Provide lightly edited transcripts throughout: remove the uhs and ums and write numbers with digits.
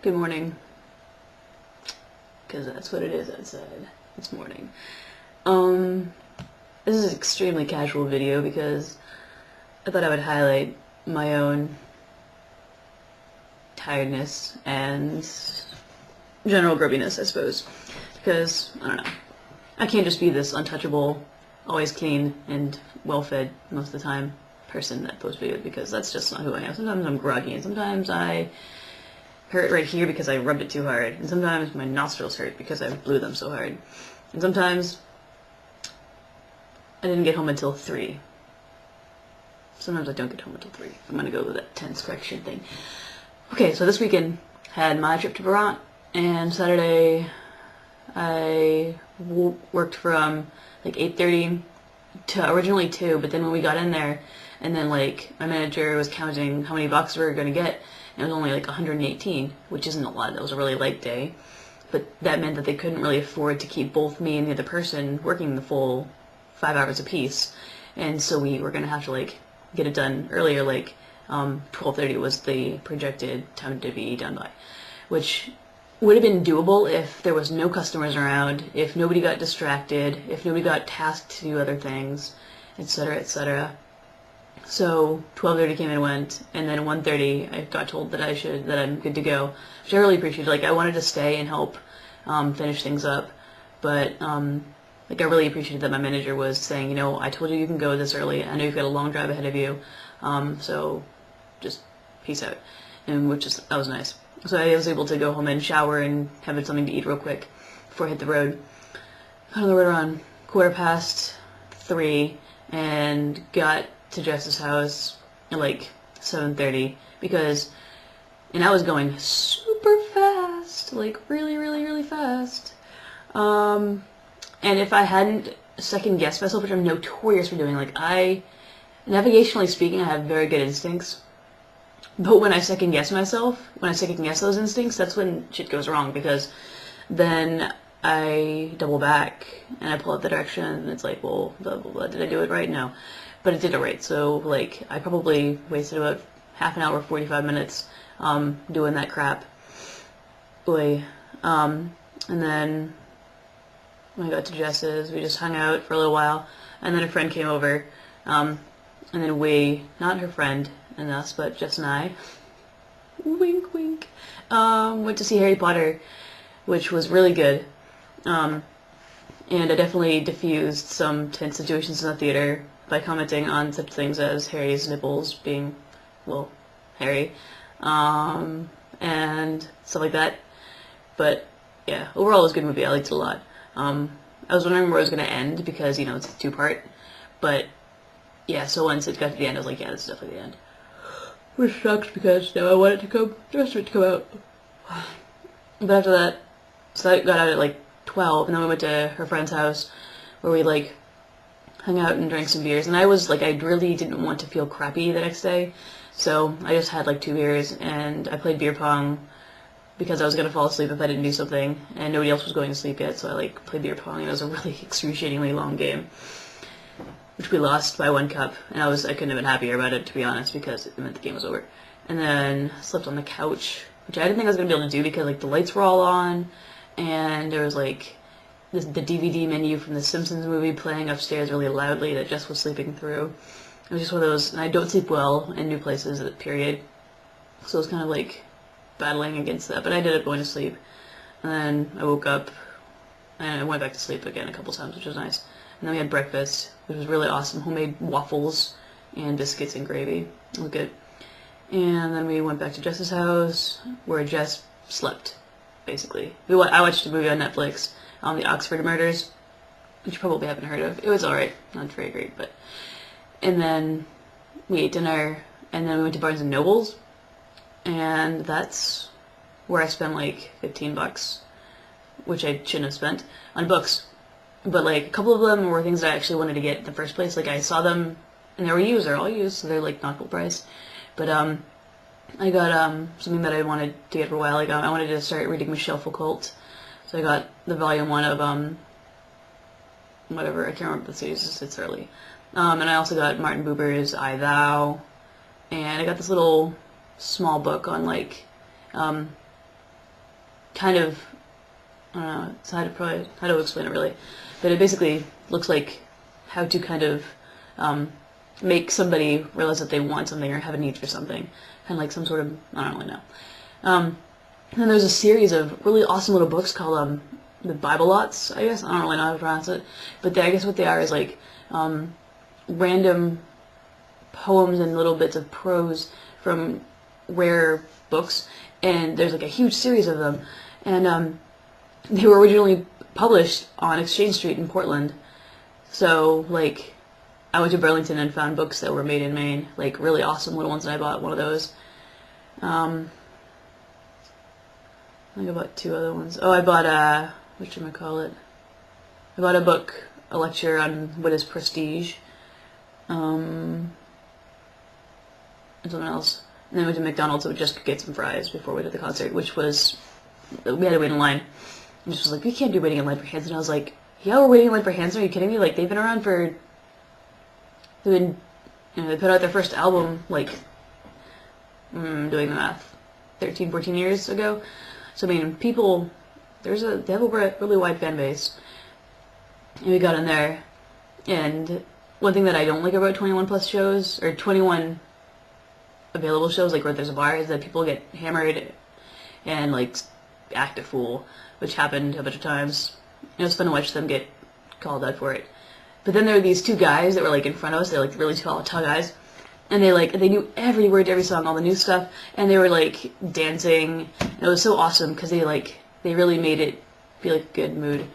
Good morning. Because that's what it is outside. It's morning. This is an extremely casual video because I thought I would highlight my own tiredness and general grubbiness, I suppose. Because, I don't know, I can't just be this untouchable, always clean and well-fed most of the time person that posts videos, because that's just not who I am. Sometimes I'm groggy, and sometimes I hurt right here because I rubbed it too hard, and sometimes my nostrils hurt because I blew them so hard, and sometimes I didn't get home until 3. Sometimes I don't get home until 3. I'm gonna go with that tense correction thing. Okay, so this weekend had my trip to Vermont, and Saturday I worked from like 8:30 to originally 2, but then when we got in there, and then like my manager was counting how many boxes we were gonna get, and it was only like 118, which isn't a lot. That was a really light day, but that meant that they couldn't really afford to keep both me and the other person working the full 5 hours apiece, and so we were gonna have to like get it done earlier, like 12:30 was the projected time to be done by, which would have been doable if there was no customers around, if nobody got distracted, if nobody got tasked to do other things, etc., etc. So 12:30 came and went, and then 1:30 I got told that I'm good to go, which I really appreciated. Like, I wanted to stay and help finish things up, but like, I really appreciated that my manager was saying, you know, I told you can go this early. I know you've got a long drive ahead of you, so just peace out. And that was nice. So I was able to go home and shower and have something to eat real quick before I hit the road. Got on the road around 3:15 and got to Jess's house at like 7:30 and I was going super fast, like really, really, really fast. And if I hadn't second guessed myself, which I'm notorious for doing, like navigationally speaking, I have very good instincts. But when I second guess myself, when I second guess those instincts, that's when shit goes wrong, because then I double back and I pull out the direction and it's like, well, blah, blah, blah. Did I do it right? No. But it did it right. So like, I probably wasted about half an hour, 45 minutes doing that crap. Boy. And then when I got to Jess's, we just hung out for a little while, and then a friend came over, and then we, not her friend and us, but Jess and I, wink wink, went to see Harry Potter, which was really good, and I definitely diffused some tense situations in the theater by commenting on such things as Harry's nipples being, well, hairy, and stuff like that. But yeah, overall it was a good movie. I liked it a lot. I was wondering where it was going to end because, you know, it's a 2-part, but yeah, so once it got to the end, I was like, yeah, this is definitely the end. Which sucks because now I want it to come, the rest of it to come out. But after that, so I got out at like 12, and then we went to her friend's house where we like hung out and drank some beers, and I was like, I really didn't want to feel crappy the next day, so I just had like 2 beers, and I played beer pong because I was gonna fall asleep if I didn't do something, and nobody else was going to sleep yet, so I like played beer pong, and it was a really excruciatingly long game, which we lost by 1 cup, and I couldn't have been happier about it, to be honest, because it meant the game was over. And then slept on the couch, which I didn't think I was gonna be able to do because like the lights were all on, and there was like the DVD menu from the Simpsons movie playing upstairs really loudly that Jess was sleeping through. It was just one of those, and I don't sleep well in new places, period, so it was kind of like battling against that, but I ended up going to sleep, and then I woke up, and I went back to sleep again a couple times, which was nice. And then we had breakfast, which was really awesome, homemade waffles and biscuits and gravy. It was good. And then we went back to Jess's house, where Jess slept, basically. I watched a movie on Netflix, The Oxford Murders, which you probably haven't heard of. It was alright, not very great, but... And then we ate dinner, and then we went to Barnes & Noble's, and that's where I spent like $15, which I shouldn't have spent, on books. But like, a couple of them were things that I actually wanted to get in the first place. Like, I saw them, and they were used, they're all used, so they're like not full price. But I got something that I wanted to get for a while. Like, I wanted to start reading Michel Foucault, so I got the volume 1 of whatever, I can't remember the series, it's early. And I also got Martin Buber's I, Thou, and I got this little small book on like kind of, I don't know, it's how to explain it really, but it basically looks like how to kind of make somebody realize that they want something or have a need for something, kind of like some sort of, I don't really know. And then there's a series of really awesome little books called the Bible Lots, I guess. I don't really know how to pronounce it, but I guess what they are is like random poems and little bits of prose from rare books, and there's like a huge series of them, and they were originally published on Exchange Street in Portland. So like I went to Burlington and found books that were made in Maine, like really awesome little ones, and I bought one of those. I think I bought two other ones. Oh, I bought whatchamacallit? I bought a lecture on what is prestige, and something else. And then we went to McDonald's to just get some fries before we did the concert, which was, we had to wait in line. And just was like, we can't do waiting in line for Hanson. I was like, yeah, we're waiting in line for Hanson. Are you kidding me? Like, they've been around for, they put out their first album, like, doing the math, 13, 14 years ago. So, I mean, people, they have a really wide fan base. And we got in there, and one thing that I don't like about 21 plus shows, or 21 available shows, like where there's a bar, is that people get hammered and like act a fool, which happened a bunch of times. It was fun to watch them get called out for it. But then there were these two guys that were like in front of us. They're like really tall guys, and they knew every word to every song, all the new stuff, and they were like dancing. And it was so awesome because they really made it feel like a good mood.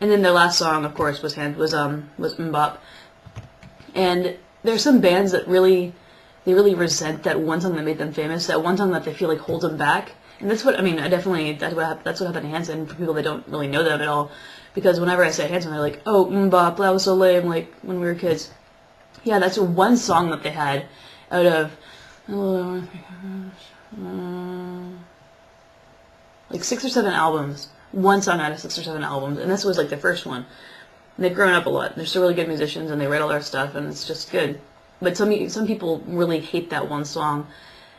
And then their last song, of course, was Mbop. And there's some bands that really resent that one song that made them famous, that one song that they feel like holds them back. And that's what, I mean, that's what happened to Hanson, for people that don't really know them at all. Because whenever I say Hanson, they're like, oh, Mbop, that was so lame, like, when we were kids. Yeah, that's one song that they had out of, like 6 or 7 albums. One song out of 6 or 7 albums, and this was like the first one. And they've grown up a lot. They're still really good musicians, and they write all their stuff, and it's just good. But some people really hate that one song,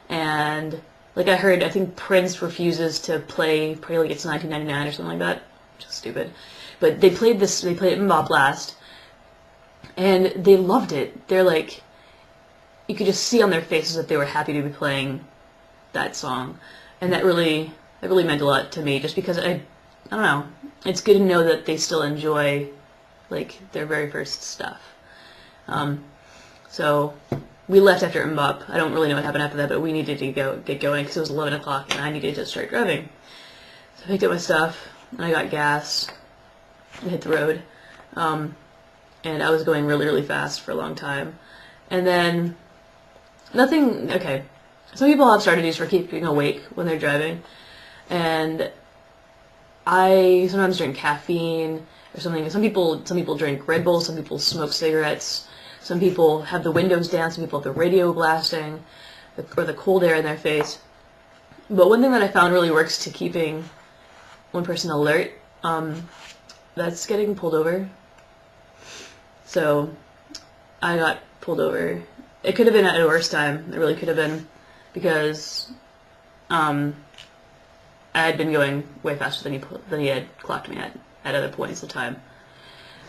and like I think Prince refuses to play "Pray Like It's 1999" or something like that, which is stupid. But they played Mbop last, and they loved it. They're like, you could just see on their faces that they were happy to be playing that song, and that really meant a lot to me. Just because I don't know, it's good to know that they still enjoy like their very first stuff. So we left after Mbop. I don't really know what happened after that, but we needed to get going because it was 11 o'clock and I needed to start driving. So I picked up my stuff and I got gas and hit the road. And I was going really, really fast for a long time. And then okay. Some people have strategies for keeping awake when they're driving. And I sometimes drink caffeine or something. Some people drink Red Bull, some people smoke cigarettes. Some people have the windows down, some people have the radio blasting, or the cold air in their face. But one thing that I found really works to keeping one person alert, that's getting pulled over. So I got pulled over. It could have been at a worse time. It really could have been, because I had been going way faster than he had clocked me at other points of time.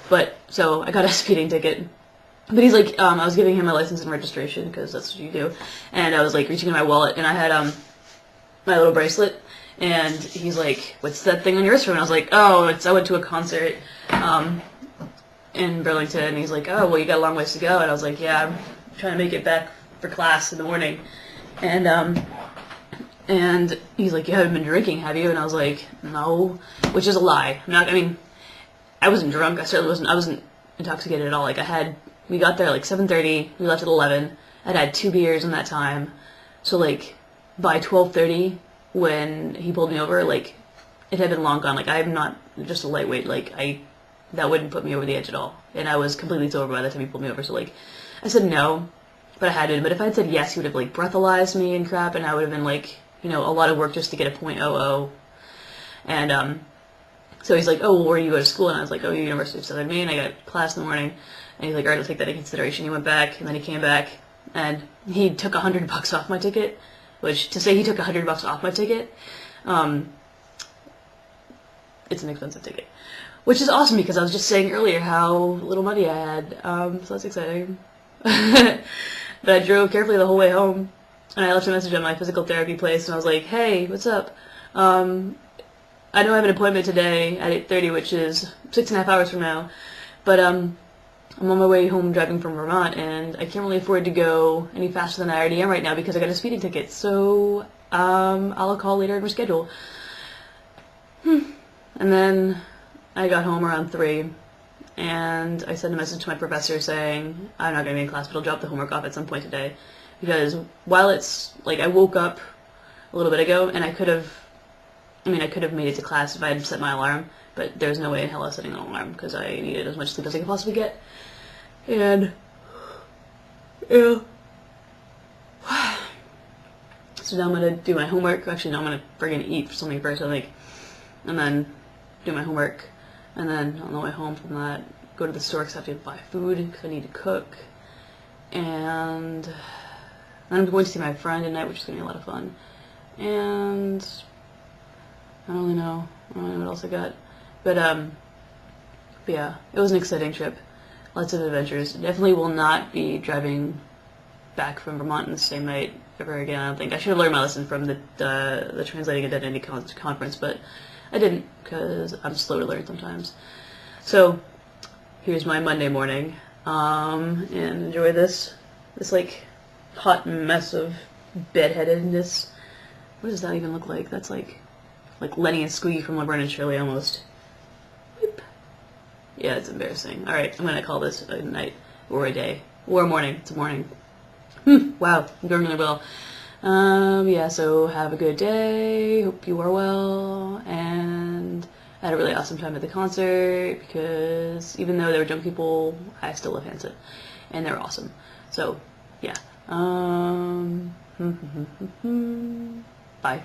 But so I got a speeding ticket. But he's like, I was giving him my license and registration, because that's what you do. And I was like reaching in my wallet, and I had my little bracelet. And he's like, "What's that thing on your wrist for?" And I was like, "Oh, I went to a concert in Burlington." And he's like, "Oh, well, you got a long ways to go." And I was like, "Yeah, I'm trying to make it back for class in the morning." And he's like, "You haven't been drinking, have you?" And I was like, "No," which is a lie. I wasn't drunk. I wasn't intoxicated at all. Like we got there like 7:30. We left at 11. I'd had 2 beers in that time. So like by 12:30, when he pulled me over, like it had been long gone. Like I'm not just a lightweight. Like that wouldn't put me over the edge at all. And I was completely sober by the time he pulled me over. So like I said no, but I had to. But if I had said yes, he would have like breathalyzed me and crap, and I would have been like, a lot of work just to get a .00. And so he's like, "Oh, well, where do you go to school?" And I was like, "Oh, University of Southern Maine. I got class in the morning." And he's like, "All right, I'll take that into consideration." He went back, and then he came back, and he took $100 off my ticket. Which, to say he took $100 off my ticket, it's an expensive ticket. Which is awesome because I was just saying earlier how little money I had, so that's exciting. But I drove carefully the whole way home, and I left a message at my physical therapy place, and I was like, hey, what's up? I know I have an appointment today at 8:30, which is 6.5 hours from now, but I'm on my way home driving from Vermont, and I can't really afford to go any faster than I already am right now because I got a speeding ticket, so I'll call later and reschedule. And then I got home around 3, and I sent a message to my professor saying I'm not going to be in class, but I'll drop the homework off at some point today. Because while it's, like, I woke up a little bit ago, and I could have made it to class if I had set my alarm, but there's no way in hell I was setting an alarm, because I needed as much sleep as I could possibly get. And, yeah. So now I'm going to do my homework. Actually, no, I'm going to friggin' eat something first, I think. And then do my homework. And then on the way home from that, go to the store because I have to buy food because I need to cook. And then I'm going to see my friend tonight, which is going to be a lot of fun. And I don't really know what else I got. But yeah, it was an exciting trip. Lots of adventures. Definitely will not be driving back from Vermont in the same night ever again, I don't think. I should have learned my lesson from the Translating Identity conference, but I didn't because I'm slow to learn sometimes. So here's my Monday morning, and enjoy this like hot mess of bedheadedness. What does that even look like? That's like Lenny and Squeaky from Laverne and Shirley almost. Weep. Yeah, it's embarrassing. Alright, I'm gonna call this a night or a day or a morning. It's a morning. Wow, I'm doing really well. Yeah, so have a good day. Hope you are well. And I had a really awesome time at the concert because even though there were drunk people, I still love Hanson. And they were awesome. So, yeah. Bye.